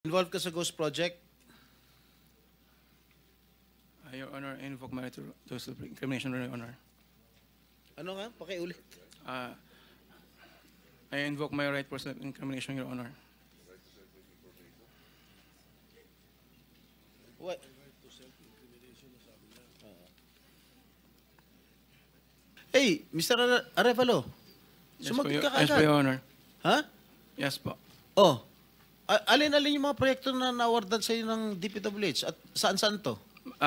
Involved ka sa Ghost Project? Your Honor, I invoke my right to self-incrimination, Your Honor. Ano nga? Pakiulit. I invoke my right for self-incrimination, Your Honor. What? Hey, Mr. Arevalo. Yes, Sumagot po, ka yes, po, kagad. Your Honor. Ha? Yes po. Oh. Alin-alin yung mga proyekto na nawardan sa iyo ng DPWH at saan-saan to?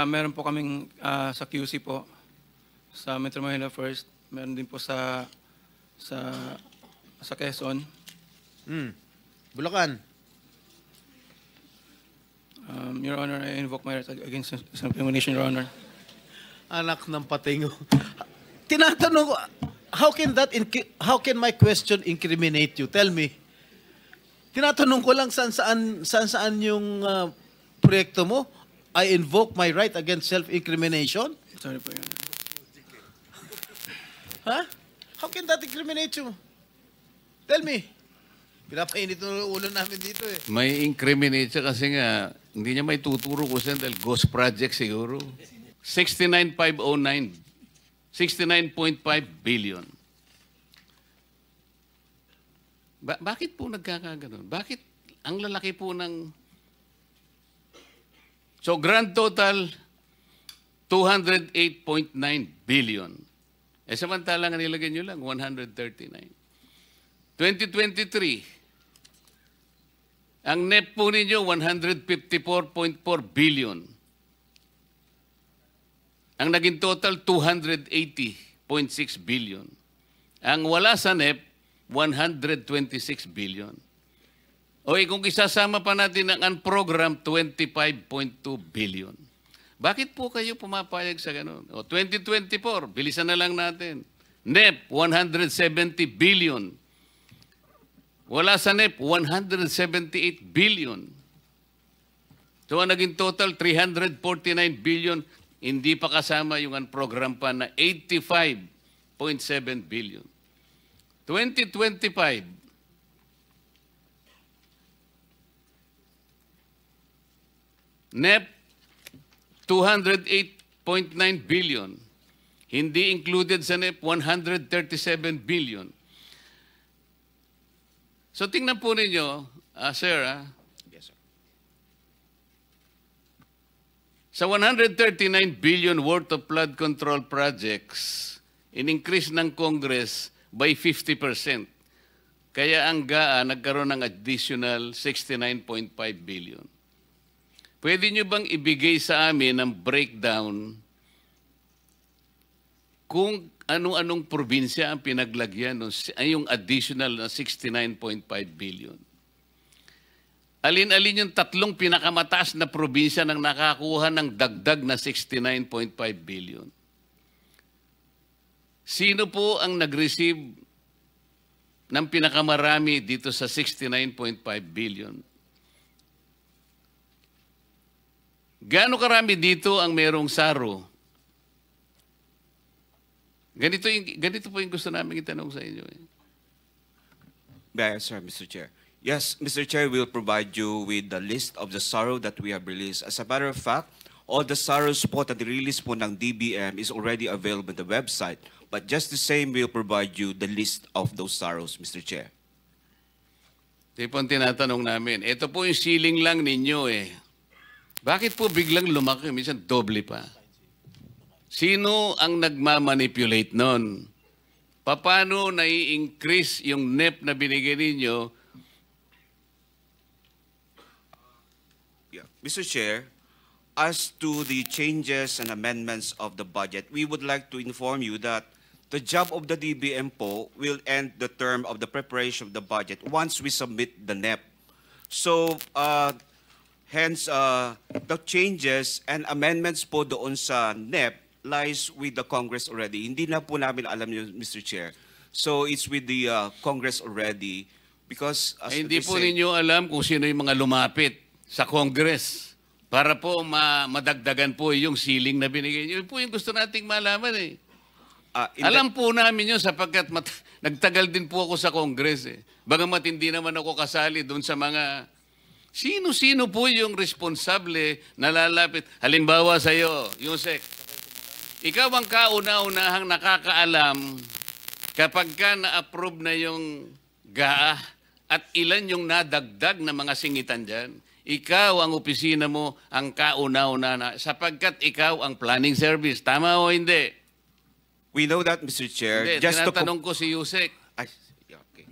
Meron po kaming sa QC po, sa Metro Manila First. Meron din po sa Quezon. Bulacan. Your Honor, I invoke my right against self-incrimination, Your Honor. Anak ng patingo. Tinatanong ko, how can my question incriminate you? Tell me. Tinatanong ko lang saan yung proyekto mo. I invoke my right against self-incrimination? Sorry po, Your Honor. Ha? How can that incriminate you? Tell me. Pinapainit ng ulo namin dito eh. May incriminate siya kasi nga, hindi niya may tuturo ko siya dahil ghost project siguro. 69,509. 69.5 billion. Bakit po nagkakaganon? Bakit ang lalaki po ng... So grand total, 208.9 billion. Eh samantalang nilagay nyo lang, 139. 2023, ang NEP po ninyo, 154.4 billion. Ang naging total, 280.6 billion. Ang wala sa NEP, 126 billion. O kung isasama pa natin ang unprogram, 25.2 billion. Bakit po kayo pumapayag sa ganun? O 2024, bilisan na lang natin. NEP, 170 billion. Wala sa NEP, 178 billion. So ang naging total, 349 billion. Hindi pa kasama yung unprogram pa na 85.7 billion. 2025, NEP, 208.9 billion. Hindi included sa NEP, 137 billion. So tingnan po ninyo, sir, Yes, sir. sa 139 billion worth of flood control projects, in-increase ng Congress by 50%. Kaya ang GAA nagkaroon ng additional 69.5 billion. Pwede nyo bang ibigay sa amin ang breakdown kung anong probinsya ang pinaglagyan ng yung additional na 69.5 billion? Alin-alin yung tatlong pinakamataas na probinsya nang nakakuha ng dagdag na 69.5 billion? Sino po ang nag-receive ng pinakamarami dito sa 69.5 billion? Gaano karami dito ang merong SARO? Ganito po yung gusto namin itanong sa inyo. Yes, sir, Mr. Chair. Yes, Mr. Chair, we'll provide you with the list of the SARO that we have released. As a matter of fact, all the SAROs po na release po ng DBM is already available on the website. But just the same, we'll provide you the list of those SAROs, Mr. Chair. Ito po ang tinatanong namin. Ito po yung ceiling lang ninyo eh. Bakit po biglang lumaki? Minsan doble pa. Sino ang nagmamanipulate nun? Paano nai-increase yung NEP na binigay ninyo? Yeah. Mr. Chair, as to the changes and amendments of the budget, we would like to inform you that the job of the DBM po will end the term of the preparation of the budget once we submit the NEP. So, hence, the changes and amendments po doon sa NEP lies with the Congress already. Hindi na po namin alam yun, Mr. Chair. So, it's with the Congress already because... as Hindi we po say- ninyo alam kung sino yung mga lumapit sa Congress para po madagdagan po yung ceiling na binigay niyo. Yun po yung gusto nating malaman eh. Alam po namin yun sapagkat nagtagal din po ako sa Congress eh. Bagamat hindi naman ako kasali doon sa mga Sino-sino po yung responsable na lalapit? Halimbawa sa iyo, Yusek, ikaw ang kauna-unahang nakakaalam kapag ka na-approve na yung GAA at ilan yung nadagdag na mga singitan dyan. Ikaw ang opisina mo ang kauna-una na sapagkat ikaw ang planning service. Tama o hindi? We know that, Mr. Chair. Hindi, Just to tinatanong ko si Yusek. Ay, yeah, okay.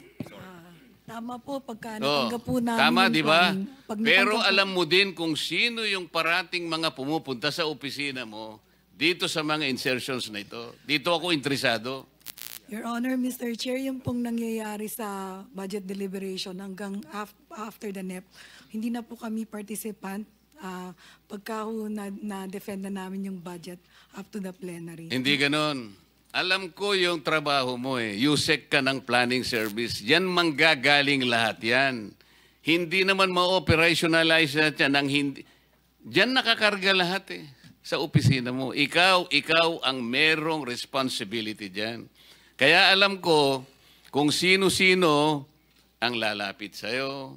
Tama po, pagka Oh, natanggap po namin tama, yung di ba? pag Pero natanggap po- alam mo din kung sino yung parating mga pumupunta sa opisina mo dito sa mga insertions na ito. Dito ako interesado. Your Honor, Mr. Chair, yung pong nangyayari sa budget deliberation hanggang after the NEP, hindi na po kami participant pagka ho na-defend na namin yung budget up to the plenary. Hindi ganon. Alam ko yung trabaho mo eh. Yusek ka ng planning service. Yan manggagaling lahat yan. Hindi naman ma-operationalize natin ng hindi. Diyan nakakarga lahat eh. Sa opisina mo. Ikaw ang merong responsibility dyan. Kaya alam ko kung sino-sino ang lalapit sa'yo.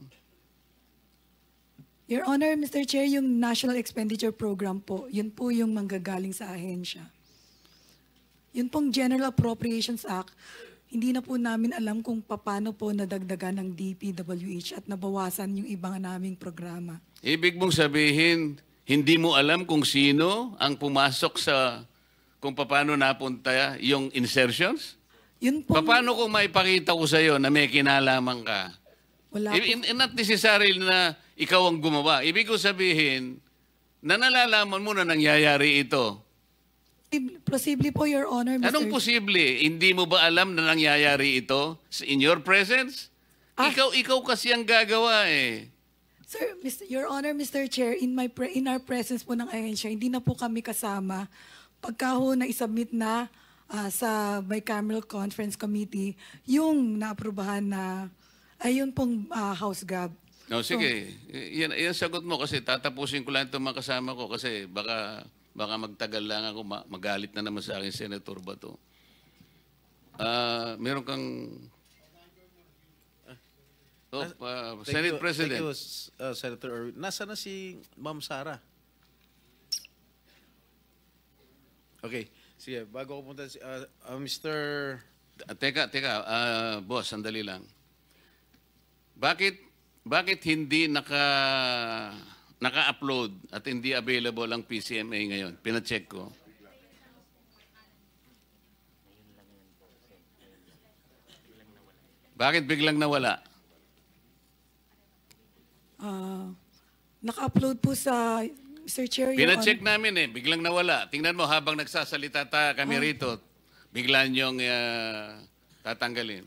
Your Honor, Mr. Chair, yung National Expenditure Program po, yun po yung manggagaling sa ahensya. Yun pong General Appropriations Act, hindi na po namin alam kung paano po nadagdagan ng DPWH at nabawasan yung ibang naming programa. Ibig mong sabihin, hindi mo alam kung sino ang pumasok sa kung paano napunta yung insertions? Yun po, Paano kung maipakita ko sa iyo na may kinalaman ka? wala po. Not necessarily na ikaw ang gumawa. Ibig ko sabihin na nalalaman mo na nangyayari ito. Posible po, Your Honor, Mr. Anong posible? Hindi mo ba alam na nangyayari ito in your presence? Ikaw kasi ang gagawa eh. Sir, Your Honor, Mr. Chair, in our presence po ng ahensya, hindi na po kami kasama. Pagka ho na isubmit na sa bicameral conference committee, yung naaprubahan na, ayun pong House Gab. No, sige. Yan sagot mo kasi tatapusin ko lang itong mga kasama ko kasi baka magtagal lang ako, magalit na naman sa akin, Senator Bato. Meron kang... Senate President. Thank you, Senator Erwin. Nasa na si Ma'am Sara? Okay. Sige, bago ko punta si Mr. Teka, boss, sandali lang. Bakit hindi naka-upload at hindi available ang PCMA ngayon? Pina-check ko. Bakit biglang nawala? Naka-upload po sa, Mr. Chair, Your Pina-check Honor. namin eh, biglang nawala. Tingnan mo, habang nagsasalita kami rito, bigla niyong tatanggalin.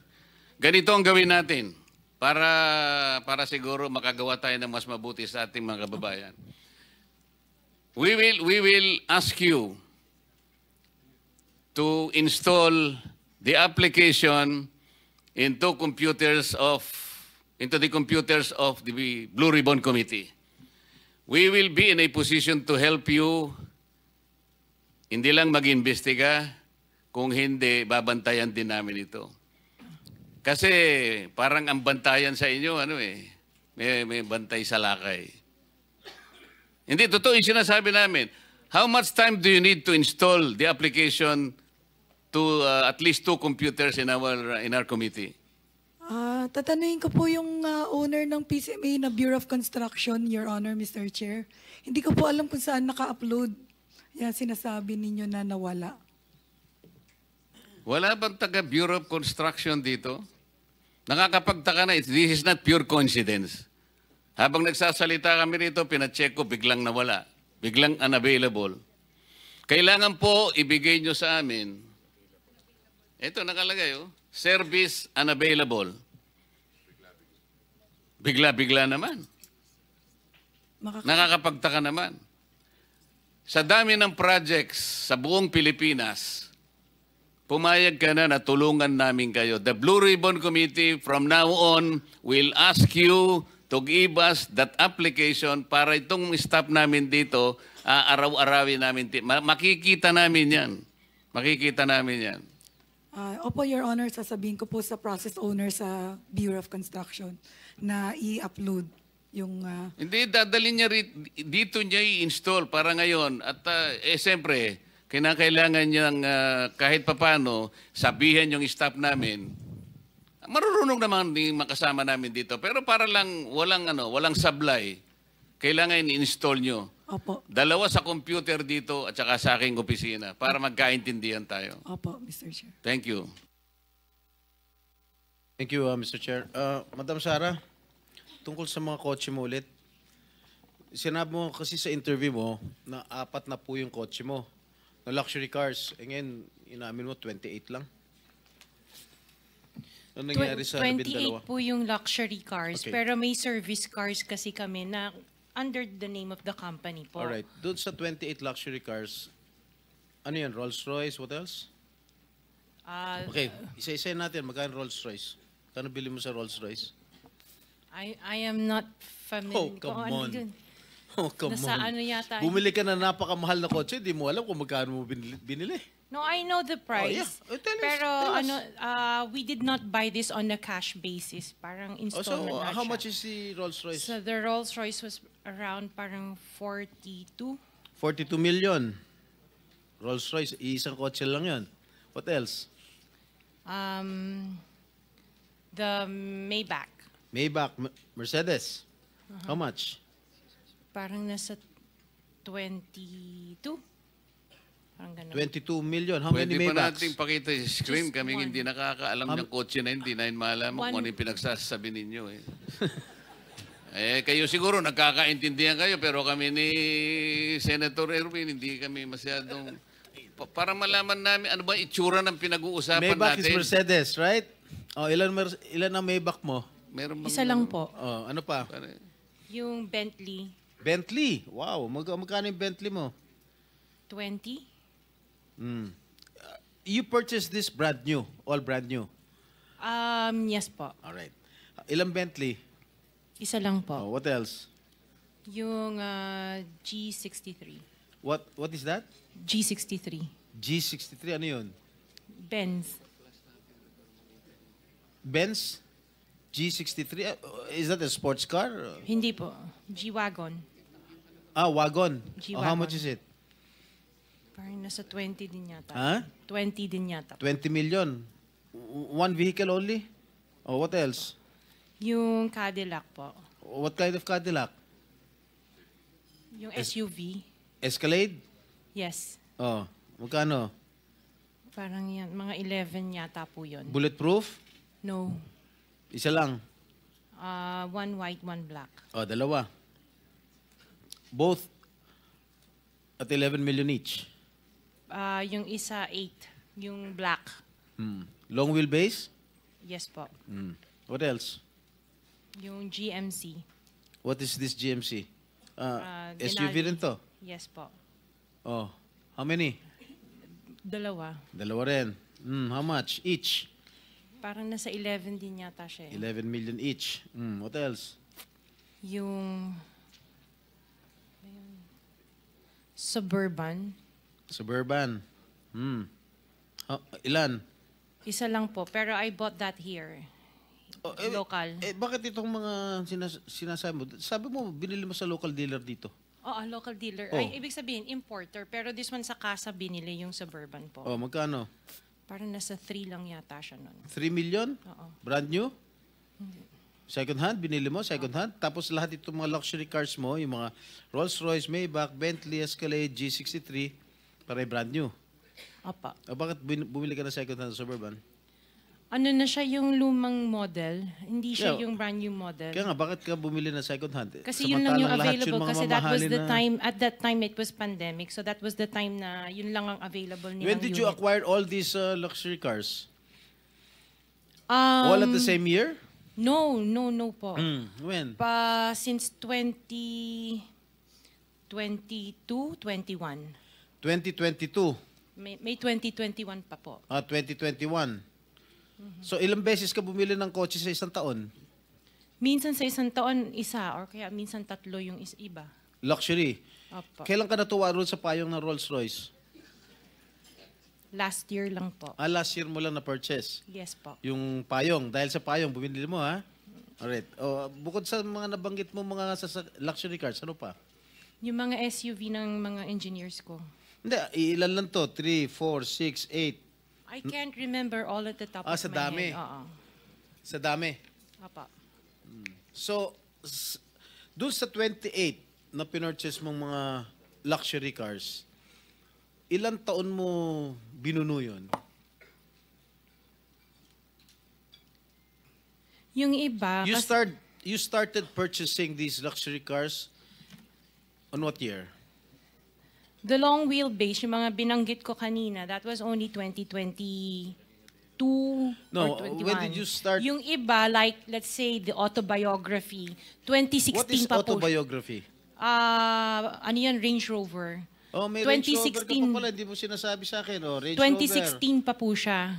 Ganito ang gawin natin para siguro makagawa tayo ng mas mabuti sa ating mga kababayan. We will ask you to install the application into the computers of the Blue Ribbon Committee. We will be in a position to help you, hindi lang mag-imbestiga, kung hindi, babantayan din namin ito. Kasi parang ang bantayan sa inyo, may bantay sa lakay. Hindi, totoo yung sinasabi namin. How much time do you need to install the application to at least 2 computers in our committee? Tatanungin ko po yung owner ng PCMA na Bureau of Construction, Your Honor, Mr. Chair. Hindi ko po alam kung saan naka-upload. Yan, sinasabi ninyo na nawala. Wala bang taga Bureau of Construction dito? Nakakapagtaka na, this is not pure coincidence. Habang nagsasalita kami rito, pina-check ko, biglang nawala. Biglang unavailable. Kailangan po ibigay nyo sa amin. Ito nakalagay, service unavailable. Bigla-bigla naman. Nakakapagtaka naman. Sa dami ng projects sa buong Pilipinas, pumayag ka na tulungan namin kayo. The Blue Ribbon Committee from now on will ask you to give us that application para itong staff namin dito, araw-arawin namin. Makikita namin yan. Makikita namin yan. Opo, Your Honor, sasabihin ko po sa process owner sa Bureau of Construction na i-upload yung Hindi, dadalhin niya dito niya i-install para ngayon. At siyempre, kinakailangan niyang kahit papano sabihin yung staff namin. Marurunong naman din makasama namin dito. Pero para lang walang sablay, kailangan i-install nyo. Opo. 2 sa computer dito at saka sa aking opisina para magkaintindihan tayo. Opo, Mr. Chair. Thank you. Thank you, Mr. Chair. Madam Sara, tungkol sa mga kotse mo ulit, sinabi mo kasi sa interview mo na 4 na po yung kotse mo na luxury cars. E ngayon, inamin mo 28 lang. Ano nangyari sa 28 po yung luxury cars, Okay. pero may service cars kasi kami na under the name of the company po. Alright. Doon sa 28 luxury cars, ano yan? Rolls-Royce? What else? Ah, Okay. Isa-isa natin. Magkano Rolls-Royce? Kano bili mo sa Rolls-Royce? I am not familiar. Oh, come kung ano on. yun. Oh, come Nasa on. ano yata. Bumili ka na napakamahal na kotse, di mo alam kung magkano mo binili. No, I know the price. yeah. Tell us, Pero tell us. we did not buy this on a cash basis. Parang Oh, installment so, na how siya. much is the Rolls-Royce? So the Rolls Royce was around parang 42. 42 million. Rolls-Royce, isang kotse lang yun. What else? The Maybach. Maybach, Mercedes. How much? Parang nasa 22. Parang ganun. 22 million. How Pwede many pa Maybachs? natin pakita yung screen. Just Kaming one. hindi nakakaalam ng kotse na hindi na malaman kung One. ano yung pinagsasabi ninyo. Kayo siguro nagkakaintindihan kayo pero kami ni Senator Erwin hindi kami masyadong... Para malaman namin ano ba itsura ng pinag-uusapan Maybach natin. is Mercedes, right? Oh, ilan ang Maybach mo? Meron bang Isa lang po. Oh, ano pa? Yung Bentley, Bentley. Wow, magkano yung Bentley mo? 20. You purchased this brand new, all brand new. Yes po. All right. Ilang Bentley? Isa lang po. Oh, what else? Yung G63. What is that? G63. G63, ano yun? Benz. Benz? G63? Is that a sports car? Hindi po. G-Wagon. Wagon. Oh, how G-Wagon. much is it? Parang nasa 20 din yata. Huh? 20 din yata. 20 million. One vehicle only? Oh, what else? Yung Cadillac po. What kind of Cadillac? Yung SUV. Escalade? Yes. Oh, magkano? Parang yan. Mga 11 yata po yun. Bulletproof? No. Isa lang. One white, one black. Oh, dalawa. Both at 11 million each. Yung isa 8. Yung black. Long wheelbase? Yes po. What else? Yung GMC. What is this GMC? SUV Denali. rin to? Yes po. Oh, how many? Dalawa. Dalawa rin. How much each? Parang nasa 11 din yata siya. 11 million each. What else? Yung Suburban. Suburban. Ilan? Isa lang po. Pero I bought that here. Local. Bakit itong mga sinasabi mo? Sabi mo, binili mo sa local dealer dito. Oo, local dealer. Oh. Ay, ibig sabihin, importer. Pero this one sa casa binili yung Suburban po. Oh, magkano? Parang nasa 3 lang yata siya nun. 3 million? Oo. Brand new? Second hand? Binili mo? Second hand? Tapos lahat itong mga luxury cars mo, yung mga Rolls-Royce, Maybach, Bentley, Escalade, G63, para brand new. Opa. Bakit bumili ka na second hand Suburban? Ano na siya yung lumang model? Hindi siya Yeah. yung brand new model. Kaya nga, bakit ka bumili na second hand? Kasi yun lang yung Samantalang lahat available mga kasi that was mamahalin the na- time, at that time it was pandemic. So that was the time na yun lang ang available nilang When did you unit. acquire all these luxury cars? All at the same year? No po. When? Since 2022, 21. 2022. May 2021 pa po. 2021. So ilang beses ka bumili ng kotse sa isang taon? Minsan sa isang taon, isa. Or kaya minsan 3 yung iba. Luxury. Opo. Kailan ka natuwa roon sa payong ng Rolls-Royce? Last year lang po. Last year mo lang na-purchase. Yes po. Yung payong. Dahil sa payong, bumili mo ha? Alright. Oh, bukod sa mga nabanggit mo mga luxury cars, ano pa? Yung mga SUV ng mga engineers ko. Hindi, ilan lang to? 3, 4, 6, 8. I can't remember all at the top of Sa my dami. head. Oo. Sa dami. Apa. So, dun sa 28 na pinurchase mong mga luxury cars, ilang taon mo binuno yun? Yung iba, You started purchasing these luxury cars on what year? the long wheelbase, yung mga binanggit ko kanina, that was only 2022 No, or 21. when did you start- Yung iba, like, let's say, the autobiography, 2016 What is pa po. autobiography? Ano yan, Range Rover. Oh, may Range Rover ka 2016. pa pala, hindi mo sinasabi sa akin. Oh, Range 2016 pa po siya.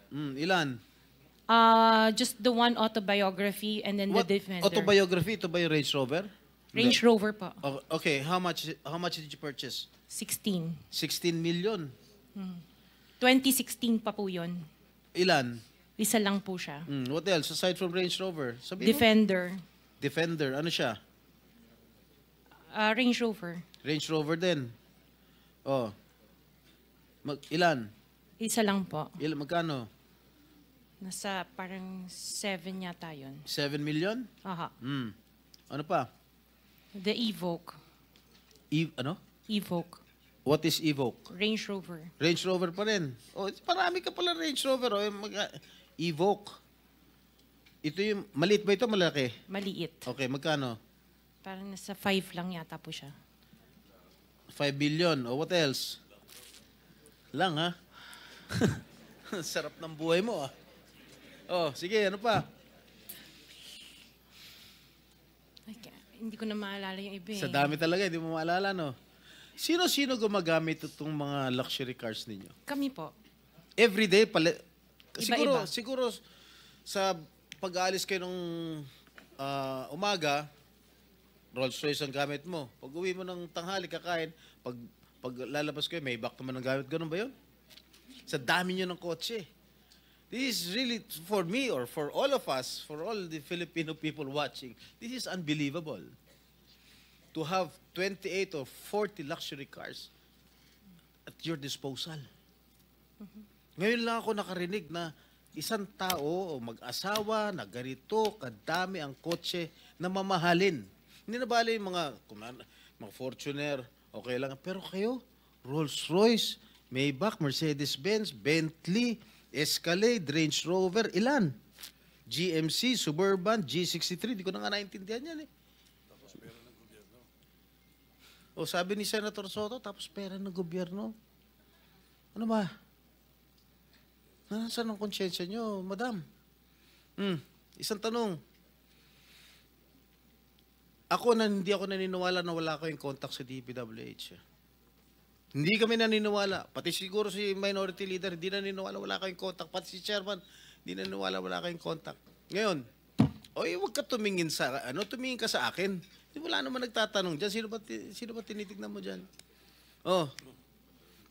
Rover. Ilan? Just the one autobiography and then What the Defender. autobiography? Ito ba yung Range Rover? Range Rover po. Oh, okay, how much did you purchase? 16. 16 million. 2016 pa po yun. Ilan? Isa lang po siya. What else aside from Range Rover? Sabi mo? Defender. Defender. Ano siya? Range Rover. Range Rover din. Oh. Ilan? Isa lang po. Magkano? Nasa parang 7 yata yun. 7 million? Aha. Ano pa? The Evoque. Ano? Evoque. What is Evoque? Range Rover. Range Rover pa rin. Oh, marami ka pala Range Rover. Oh. Evoque. Ito yung, maliit ba ito? Malaki? Maliit. Okay, magkano? Parang nasa 5 lang yata po siya. 5 billion. Oh, what else? Lang, ha? Sarap ng buhay mo, ah. Oh, sige, ano pa? Hindi ko na maalala yung iba eh. Sa dami talaga, hindi mo maalala, no? Sino-sino gumagamit itong mga luxury cars ninyo? Kami po. Everyday, Iba-iba. siguro sa pag-aalis kayo nung umaga, Rolls Royce ang gamit mo. Pag uwi mo ng tanghali, kakain, pag lalabas kayo, may back naman ang gamit. Ganun ba yun? Sa dami nyo ng kotse. This is really, for me or for all of us, for all the Filipino people watching, this is unbelievable. To have 28 or 40 luxury cars at your disposal. Ngayon lang ako nakarinig na isang tao o mag-asawa na ganito, kadami ang kotse na mamahalin. Hindi na bali yung mga Fortuner, okay lang. Pero kayo, Rolls-Royce, Maybach, Mercedes-Benz, Bentley, Escalade, Range Rover, ilan? GMC, Suburban, G63, di ko na nga naintindihan yan eh. O sabi ni Senator Soto, tapos pera ng gobyerno. Ano ba? Nasaan ang konsyensya nyo, madam? Isang tanong. Hindi ako naniniwala na wala kayong contact sa DPWH. Hindi kami naniniwala. Pati siguro si minority leader, hindi naniniwala wala kayong contact. Pati si chairman, hindi naniniwala wala kayong contact. Ngayon, huwag ka tumingin tumingin ka sa akin. Wala naman nagtatanong dyan. Sino ba tinitignan mo dyan? Oh,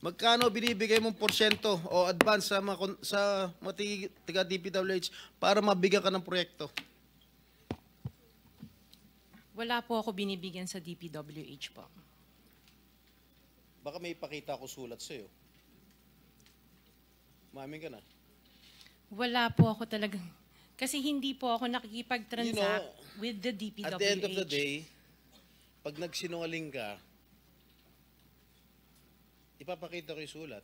magkano binibigay mong porsyento o advance sa mga tiga DPWH para mabigyan ka ng proyekto? Wala po ako binibigyan sa DPWH po. Baka may ipakita ako sulat sa'yo. Mamin ka na. Wala po ako talagang... Kasi hindi po ako nakikipag-transact with the DPWH. At the end of the day, pag nagsinungaling ka, ipapakita ko yung sulat.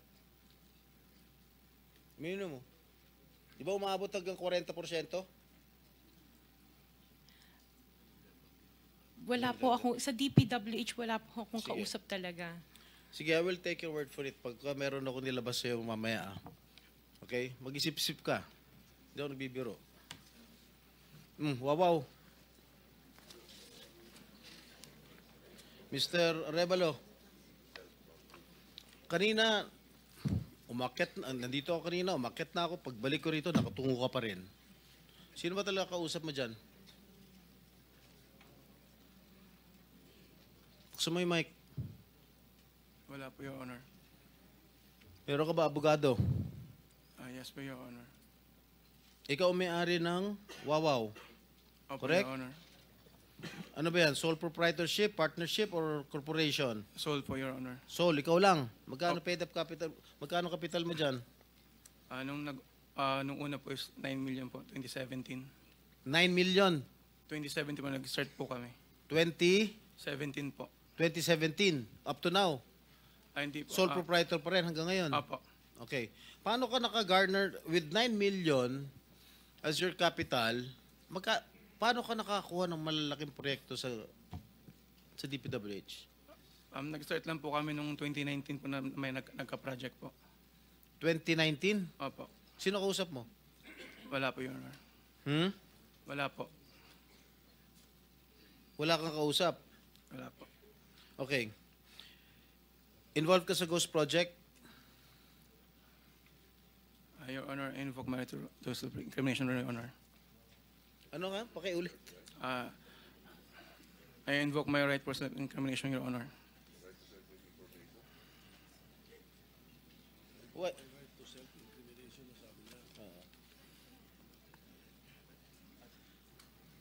Minimum mo. Di ba umabot hanggang 40%? Wala po ako, sa DPWH wala po akong Sige. kausap talaga. Sige, I will take your word for it. Pagka meron ako nilabas sa'yo mamaya, okay? Mag-isip-isip ka. Hindi ako nagbibiro. Wow. Mr. Arevalo, kanina, nandito ako kanina, umakyat na ako. Pagbalik ko rito, nakatungo ka pa rin. Sino ba talaga kausap mo dyan? Buksan mo yung mic. Wala po, Your Honor. Meron ka ba abogado? Yes po, Your Honor. Ikaw ang may-ari ng Wawaw. Opo, Correct? Your Honor. Ano ba yan? Sole proprietorship, partnership, or corporation? Sold po, Your Honor. Sole, ikaw lang. Magkano paid up capital? Magkano capital mo dyan? Nung una po is 9 million po, 2017. 9 million. 2017 po, nag-start po kami. 2017. 17 po. Up to now. Hindi po. Sole proprietor pa rin hanggang ngayon. Apo. Okay. Paano ka naka-garner with 9 million as your capital? Paano ka nakakuha ng malalaking proyekto sa DPWH? Nag-start lang po kami nung 2019 po na may nagka-project po. 2019? Opo. Sino kausap mo? Wala po, Your Honor. Wala po. Wala kang kausap? Wala po. Okay. Involved ka sa Ghost Project? Your Honor, I invoke my right to self-incrimination, Your Honor. Ano nga? Pakiulit. I invoke my right for self-incrimination, Your Honor. What?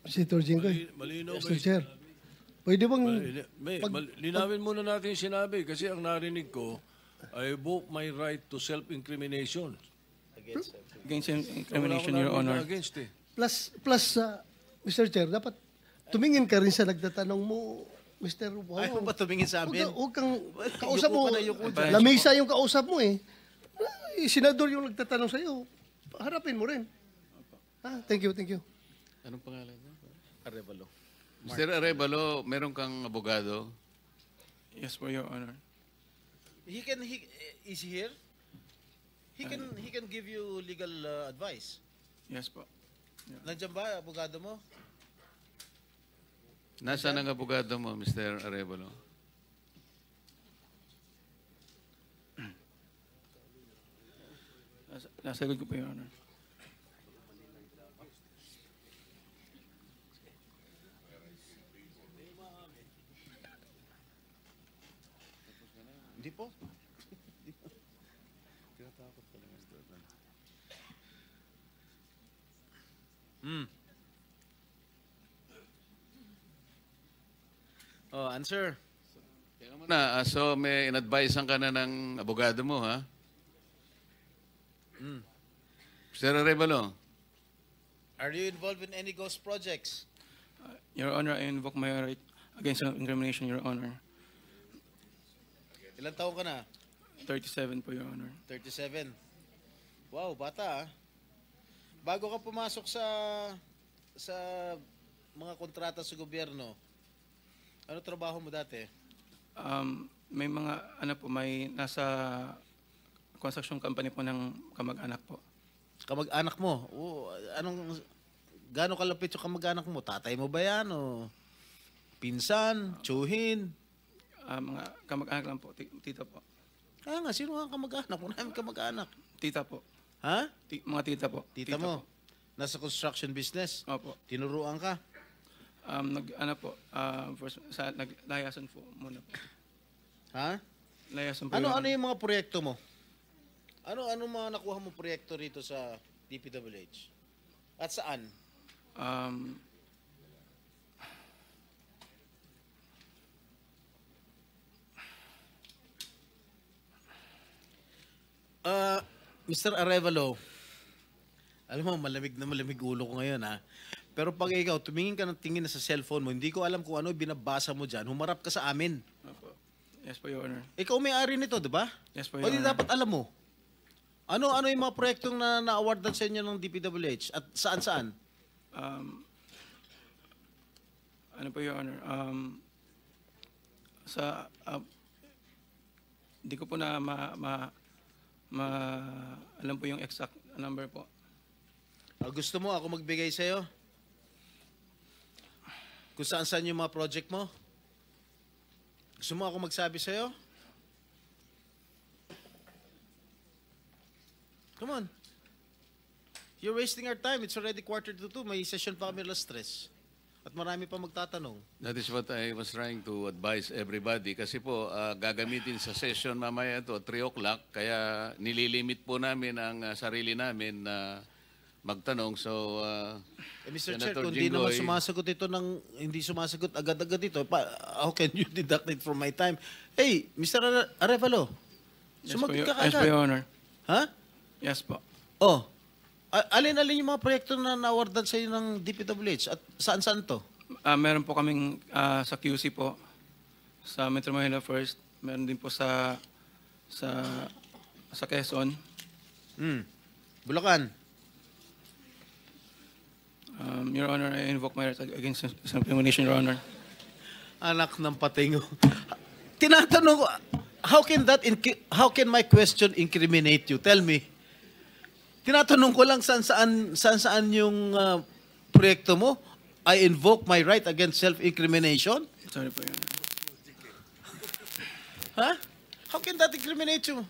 Senator Jinggoy. Malinaw Mr. Chair. Pwede bang... linawin muna natin yung sinabi kasi ang narinig ko, I invoke my right to self-incrimination. Against incrimination, Your Honor. Against eh. Plus, Mr. Chair, dapat tumingin ka rin sa nagtatanong mo, Mr. Wow. Ayaw ba tumingin sa amin? Huwag kang kausap Yuko mo. ka na, yuko dyan. Lamesa yung kausap mo eh. Senador yung nagtatanong sa'yo. Harapin mo rin. Thank you, thank you. Anong pangalan mo? Arevalo. Mr. Arevalo, meron kang abogado? Yes po, Your Honor. Is he here? He can give you legal advice. Yes po. Nandiyan ba, abogado mo? Nasaan ang abogado mo, Mr. Arevalo? Nasagot ko po, Your Honor. Hindi po. Oh, answer. Teka muna, so may in-advisean ka na ng abogado mo, ha? Mr. Arevalo, Are you involved in any ghost projects? Your Honor, I invoke my right against self-incrimination, Your Honor. Ilang taon ka na? 37 po, Your Honor. 37. Wow, bata ah. Bago ka pumasok sa mga kontrata sa gobyerno, ano trabaho mo dati? May mga, may nasa construction company po ng kamag-anak po. Kamag-anak mo? Gaano kalapit yung kamag-anak mo? Tatay mo ba yan? O pinsan? Tsuhin? Mga kamag-anak lang po, tita po. Nga, sino ang kamag-anak? Maraming kamag-anak. Tita po. Ha? Mga tita po. Tita mo? Po. Nasa construction business? Opo. Tinuruan ka? Naglayasan po muna po. Ha? Layasan po. Ano Your Honor. yung mga proyekto mo? Ano mga nakuha mo proyekto rito sa DPWH? At saan? Mr. Arevalo, alam mo, malamig na malamig ulo ko ngayon ha. Pero pag ikaw, tumingin ka ng tingin na sa cellphone mo, hindi ko alam kung ano binabasa mo dyan, humarap ka sa amin. Opo. Yes po, Your Honor. Ikaw may-ari nito, di ba? Yes po, O Your di Honor. dapat alam mo. Ano yung mga proyektong na-awardan sa inyo ng DPWH? At saan-saan? Ano po, Your Honor? Hindi ko po na alam po yung exact number po. Gusto mo ako magbigay sa'yo? Kung saan-saan yung mga project mo? Gusto mo ako magsabi sa'yo? Come on. You're wasting our time. It's already 1:45. May session pa kami alas 3. At marami pa magtatanong. that is what I was trying to advise everybody. Kasi po, gagamitin sa session mamaya ito, 3 o'clock. Kaya nililimit po namin ang sarili namin na magtanong. So, Mr. Chair, Senator kung di naman Jinggoy, sumasagot ito hindi sumasagot agad-agad ito, how can you deduct it from my time? Hey, Mr. Arevalo, Yes po, sumagot ka yes po, agad. Your Honor. Ha? Yes po. Oh, alin-alin yung mga proyekto na na-awardan sa iyo ng DPWH at saan-saan to? Meron po kaming sa QC po, sa Metro Manila First. Meron din po sa Quezon. Bulacan. Your Honor, I invoke my right against self-incrimination, Your Honor. Anak ng patingo. Tinatanong ko, how can my question incriminate you? Tell me. Tinatanong ko lang saan yung proyekto mo. I invoke my right against self-incrimination? Sorry po, Your Honor. Ha? How can that incriminate you?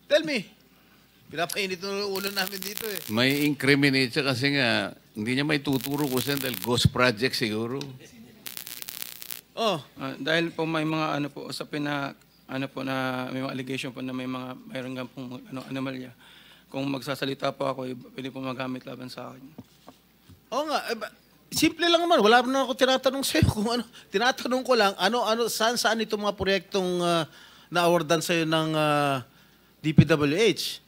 Tell me. Pinapainit ng ulo namin dito eh. may incriminate siya kasi nga, hindi niya may tuturo ko siya dahil ghost project siguro. Oh, Dahil po may mga usapin na na may mga allegation po na mayroon nga pong anomalya. Kung magsasalita po ako, pwede po magamit laban sa akin. oo nga. Simple lang naman. Wala naman ako tinatanong sa'yo kung ano. Tinatanong ko lang, saan itong mga proyektong na-awardan sa'yo ng DPWH.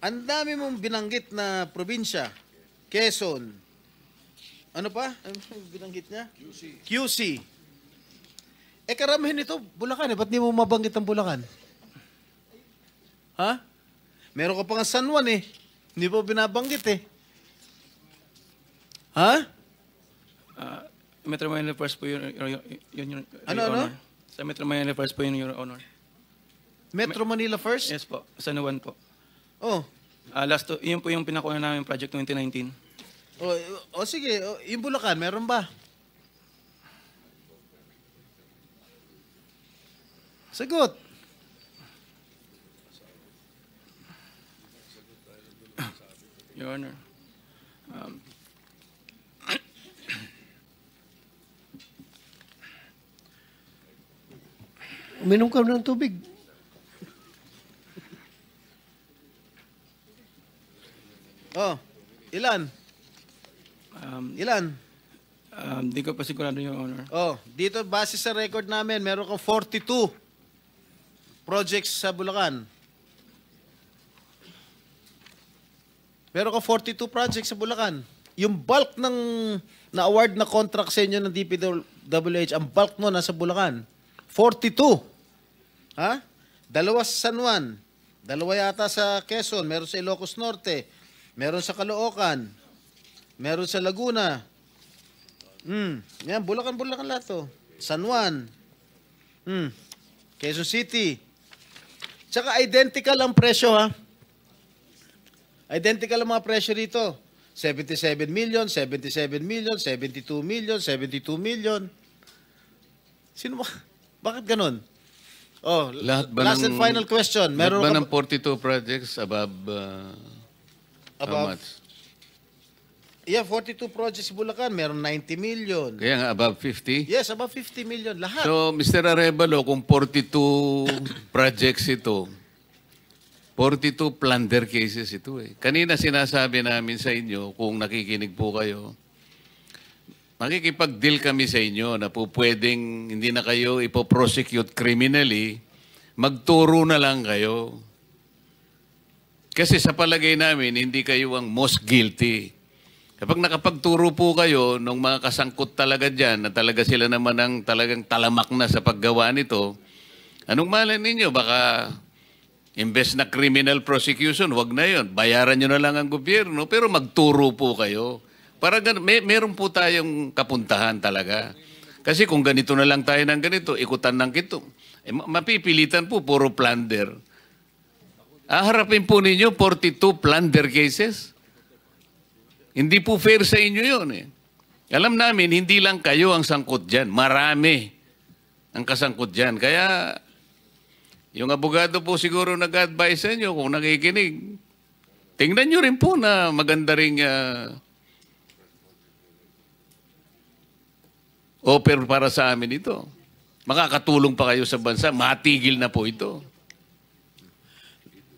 Ang dami mong binanggit na probinsya. Quezon. Ano pa? Ano binanggit niya? QC. Karamihan nito, Bulacan. Ba't di mo mabanggit ang Bulacan? Ha? Meron ka pa nga San Juan eh. Hindi mo binabanggit eh. Ha? Metro Manila First po yun, Your Ano? Honor. Sa Metro Manila First po yun, Your Honor. Metro Manila first? Yes po, San Juan po. Oh. Yun po yung pinakuha namin project 2019. Sige. Yung Bulacan, meron ba? Sagot. Your Honor. Uminom ka ng tubig. Oh. Ilan? Ilan? Di ko pa sigurado, Your Honor. Oh, dito base sa record namin, meron kang 42 projects sa Bulacan. Meron kang 42 projects sa Bulacan. Yung bulk ng na-award na contract sa inyo ng DPWH, ang bulk mo nasa Bulacan. 42. Ha? 2 sa San Juan. 2 yata sa Quezon. Meron sa Ilocos Norte. Meron sa Caloocan. Meron sa Laguna. Yan, Bulacan lahat to. San Juan. Quezon City. Tsaka identical ang presyo, ha? Identical ang mga presyo rito. 77 million, 77 million, 72 million, 72 million. Sino ba? Bakit ganun? Oh, last and final question. Lahat Meron ba ka ng 42 projects above, how Above? much? Yeah, 42 projects sa Bulacan. Meron 90 million. Kaya nga, above 50? Yes, above 50 million. Lahat. So, Mr. Arevalo, kung 42 projects ito, 42 plunder cases ito eh. Kanina sinasabi namin sa inyo, kung nakikinig po kayo, makikipag-deal kami sa inyo na po pwedeng hindi na kayo ipoprosecute criminally, magturo na lang kayo. Kasi sa palagay namin, hindi kayo ang most guilty. Kapag nakapagturo po kayo ng mga kasangkot talaga dyan, na talaga sila naman ang talagang talamak na sa paggawa nito, anong malay ninyo? Baka imbes na criminal prosecution, wag na yon. Bayaran nyo na lang ang gobyerno, pero magturo po kayo. Para meron po tayong kapuntahan talaga. Kasi kung ganito na lang tayo ng ganito, ikutan ng kito, mapipilitan po, puro plunder. Harapin po ninyo 42 plunder cases. Hindi po fair sa inyo yun eh. Alam namin, hindi lang kayo ang sangkot dyan. Marami ang kasangkot dyan. Kaya, yung abogado po siguro nag-advise sa inyo kung nakikinig. Tingnan nyo rin po na maganda ring offer para sa amin ito. Makakatulong pa kayo sa bansa. Matigil na po ito.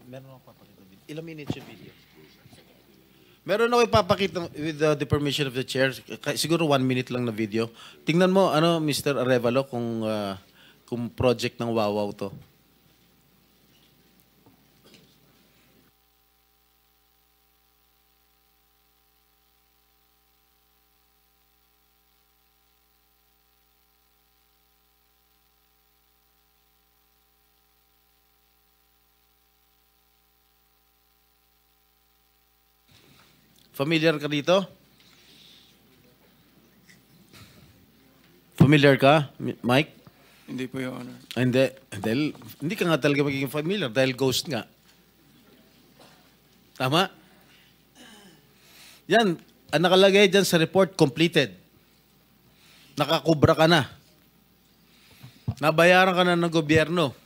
Meron ako papakita video. Ilang minutes yung video? Meron ako ipapakita with the permission of the chair. Siguro 1 minute lang na video. Tingnan mo, Mr. Arevalo, kung project ng Wawaw to. Familiar ka dito? Familiar ka, Mike? Hindi po, Your Honor. Hindi. Dahil, hindi ka nga talaga magiging familiar dahil ghost nga. Tama? Yan, ang nakalagay dyan sa report, completed. Nakakubra ka na. Nabayaran ka na ng gobyerno.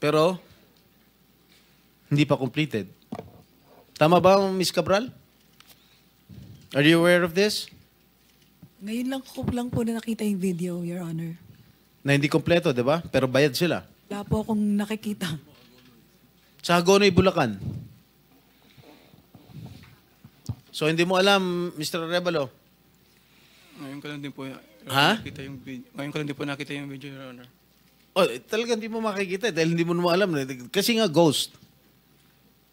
Pero, hindi pa completed. Tama ba, Ms. Cabral? Are you aware of this? Ngayon lang po na nakita yung video, Your Honor. Na hindi kompleto, di ba? Pero bayad sila. Wala po akong nakikita. Sa Hagonoy, Bulacan. So, hindi mo alam, Mr. Arevalo? Ngayon ko lang din po Ha? nakita yung video. Ngayon ko lang din po nakita yung video, Your Honor. Oh, talaga hindi mo makikita dahil hindi mo naman alam. Kasi nga ghost.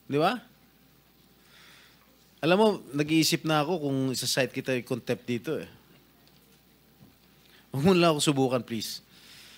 Di ba? Alam mo, nag-iisip na ako kung isa-site kita yung contempt dito eh. Huwag mo lang ako subukan, please.